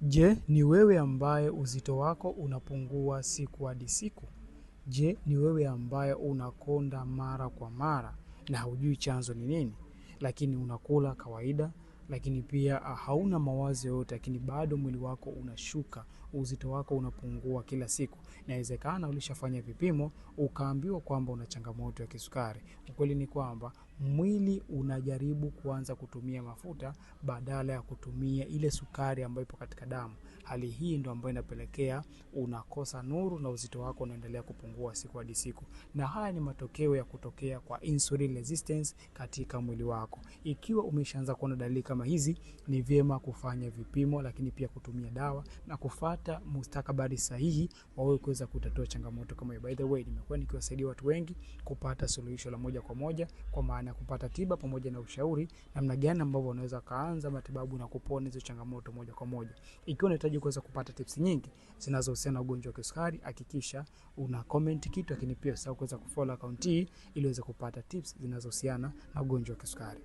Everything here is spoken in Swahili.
Je, ni wewe ambaye uzito wako unapungua siku hadi siku? Je, ni wewe ambaye unakonda mara kwa mara na hujui chanzo ni nini? Lakini unakula kawaida, lakini pia hauna mawazo yote, lakini bado mwili wako unashuka, uzito wako unapungua kila siku. Inawezekana ulishafanya vipimo, ukaambiwa kwamba una changamoto ya kisukari. Ukweli ni kwamba mwili unajaribu kuanza kutumia mafuta badala ya kutumia ile sukari ambayo ipo katika damu. Hali hii ndio ambayo inapelekea unakosa nuru na uzito wako unaendelea kupungua siku hadi siku. Na haya ni matokeo ya kutokea kwa insulin resistance katika mwili wako. Ikiwa umeshaanza kuona dalili kama hizi, ni vyema kufanya vipimo, lakini pia kutumia dawa na kufuata mustakabali sahihi wa wewe kuweza kutatua changamoto kama hiyo. By the way, nimekuwa nikiwasaidia watu wengi kupata suluhisho la moja kwa moja, kwa maana ya kupata tiba pamoja na ushauri namna gani ambavyo unaweza kaanza matibabu na kupona hizo changamoto moja kwa moja. Ikiwa unahitaji kuweza kupata tips nyingi zinazohusiana na ugonjwa wa kisukari, hakikisha una comment kitu, lakini pia usahau kuweza kufollow account hii ili uweze kupata tips zinazohusiana na ugonjwa wa kisukari.